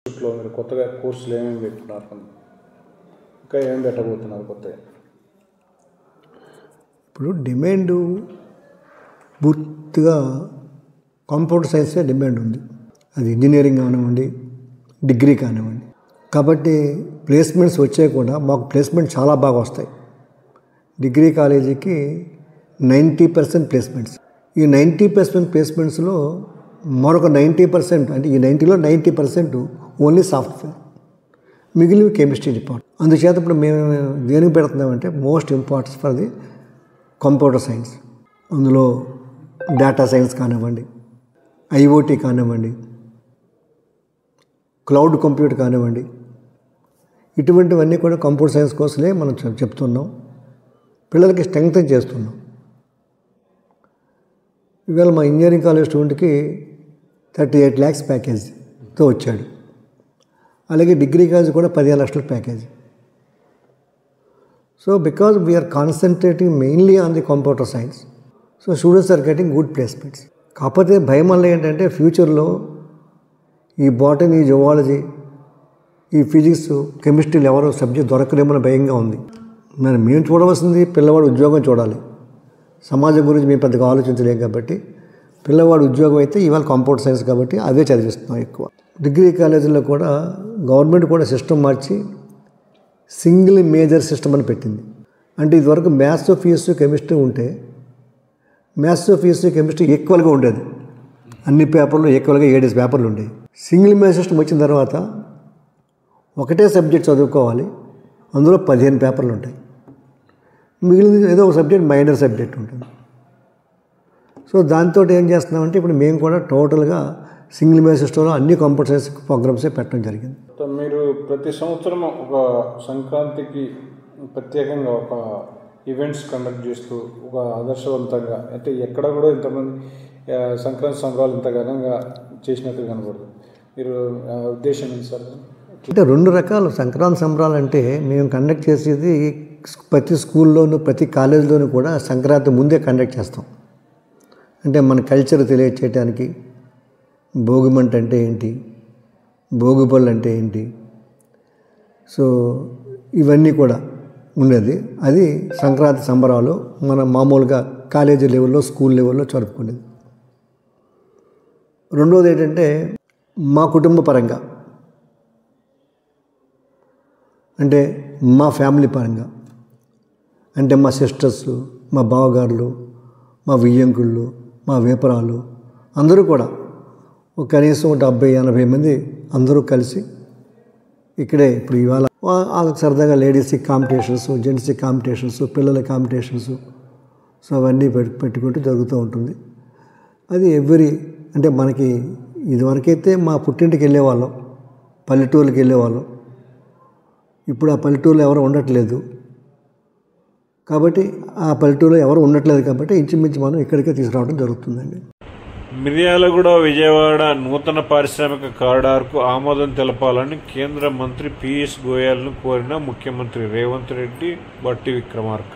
ఇన్స్టిట్యూట్లో మీరు కొత్తగా కోర్సులు ఏమేమి పెట్టుకున్నారు, ఇంకా ఏమేమి పెట్టబోతున్నారు కొత్తగా? ఇప్పుడు డిమాండ్ పూర్తిగా కంప్యూటర్ సైన్సే డిమాండ్ ఉంది. అది ఇంజనీరింగ్ కానివ్వండి, డిగ్రీ కానివ్వండి. కాబట్టి ప్లేస్మెంట్స్ వచ్చాయి కూడా మాకు ప్లేస్మెంట్ చాలా బాగా వస్తాయి. డిగ్రీ కాలేజీకి 90% ప్లేస్మెంట్స్. ఈ 90% ప్లేస్మెంట్స్లో మరొక 90% అంటే ఈ 90లో 90% ఓన్లీ సాఫ్ట్వేర్, మిగిలిన కెమిస్ట్రీ డిపార్ట్మెంట్. అందుచేత ఇప్పుడు మేము దేనికి పెడుతున్నామంటే most importance for the computer science. అందులో డేటా సైన్స్ కానివ్వండి, ఐఓటీ కానివ్వండి, క్లౌడ్ కంప్యూటర్ కానివ్వండి, ఇటువంటివన్నీ కూడా కంప్యూటర్ సైన్స్ కోసమే మనం చెప్తున్నాం. పిల్లలకి స్ట్రెంగ్తన్ చేస్తున్నాం. ఇవాళ మా ఇంజనీరింగ్ కాలేజ్ స్టూడెంట్కి 38 lakhs ప్యాకేజ్తో వచ్చాడు. అలాగే డిగ్రీ కాలేజ్ కూడా 15 లక్షల package. So because we are concentrating mainly on the computer science, so students are getting good placements. కాకపోతే భయం వల్ల ఏంటంటే ఫ్యూచర్లో ఈ బాటనీ, జువాలజీ, ఈ ఫిజిక్స్, కెమిస్ట్రీలు ఎవరో సబ్జెక్ట్ దొరకలేమని భయంగా ఉంది. మరి మేము చూడవలసింది పిల్లవాడు ఉద్యోగం చూడాలి. సమాజం గురించి మేము పెద్దగా ఆలోచించలేం కాబట్టి పిల్లవాడు ఉద్యోగం అయితే ఇవాళ కంప్యూటర్ సైన్స్ కాబట్టి అవే చదివిస్తున్నాం ఎక్కువ. డిగ్రీ కాలేజీలో కూడా గవర్నమెంట్ కూడా సిస్టమ్ మార్చి సింగిల్ మేజర్ సిస్టమ్ అని పెట్టింది. అంటే ఇదివరకు మ్యాథ్స్, ఫిజిక్స్, కెమిస్ట్రీ ఉంటే మ్యాథ్స్, ఫిజిక్స్, కెమిస్ట్రీ ఈక్వల్గా ఉండేది. అన్ని పేపర్లు ఈక్వల్గా 7 పేపర్లు ఉండేవి. సింగిల్ మేజర్ సిస్టమ్ వచ్చిన తర్వాత ఒకటే సబ్జెక్ట్ చదువుకోవాలి, అందులో 15 పేపర్లు ఉంటాయి. మిగిలిన ఏదో ఒక సబ్జెక్ట్ మైనర్ సబ్జెక్ట్ ఉంటుంది. సో దాంతో ఏం చేస్తున్నామంటే ఇప్పుడు మేము కూడా టోటల్గా సింగిల్ మేజర్ సిస్టంలో అన్ని కంప్యూటర్ సైన్స్ ప్రోగ్రామ్సే పెట్టడం జరిగింది. మీరు ప్రతి సంవత్సరం ఒక సంక్రాంతికి ప్రత్యేకంగా ఒక ఈవెంట్స్ కండక్ట్ చేస్తూ ఒక ఆదర్శవంతంగా, అంటే ఎక్కడ కూడా ఇంతమంది సంక్రాంతి సంబరాలు ఇంత ఘనంగా చేసినట్టు కనబడదు. మీరు ఉద్దేశం ఏంటి సార్? అంటే 2 రకాలు సంక్రాంతి సంబరాలు అంటే మేము కండక్ట్ చేసేది ప్రతి స్కూల్లోనూ ప్రతి కాలేజీలోనూ కూడా సంక్రాంతి ముందే కండక్ట్ చేస్తాం. అంటే మన కల్చర్ తెలియచేయడానికి భోగిమంట అంటే ఏంటి, భోగిపళ్ళు అంటే ఏంటి, సో ఇవన్నీ కూడా ఉండేది. అది సంక్రాంతి సంబరాలు మన మామూలుగా కాలేజీ లెవెల్లో, స్కూల్ లెవెల్లో జరుపుకునేది. రెండోది ఏంటంటే మా కుటుంబ పరంగా, అంటే మా ఫ్యామిలీ పరంగా, అంటే మా సిస్టర్స్, మా బావగారులు, మా వియ్యంకుళ్ళు, మా వేపరాలు అందరూ కూడా కనీసం 70-80 మంది అందరూ కలిసి ఇక్కడే ఇప్పుడు ఇవాళ సరదాగా లేడీస్కి కాంపిటీషన్స్, జెంట్స్కి కాంపిటీషన్స్, పిల్లల కాంపిటీషన్స్, సో అవన్నీ పెట్టుకుంటూ జరుగుతూ ఉంటుంది. అది అంటే మనకి ఇదివరకైతే మా పుట్టింటికి వెళ్ళేవాళ్ళం, పల్లెటూరుకి వెళ్ళేవాళ్ళం. ఇప్పుడు ఆ పల్లెటూరులో ఎవరు ఉండట్లేదు కాబట్టి ఇంచుమించు మనం ఇక్కడికే తీసుకురావడం జరుగుతుందండి. మిర్యాలగూడ విజయవాడ నూతన పారిశ్రామిక కారిడార్కు ఆమోదం తెలపాలని కేంద్ర మంత్రి పీయూష్ గోయల్ను కోరిన ముఖ్యమంత్రి రేవంత్ రెడ్డి, బట్టి విక్రమార్క.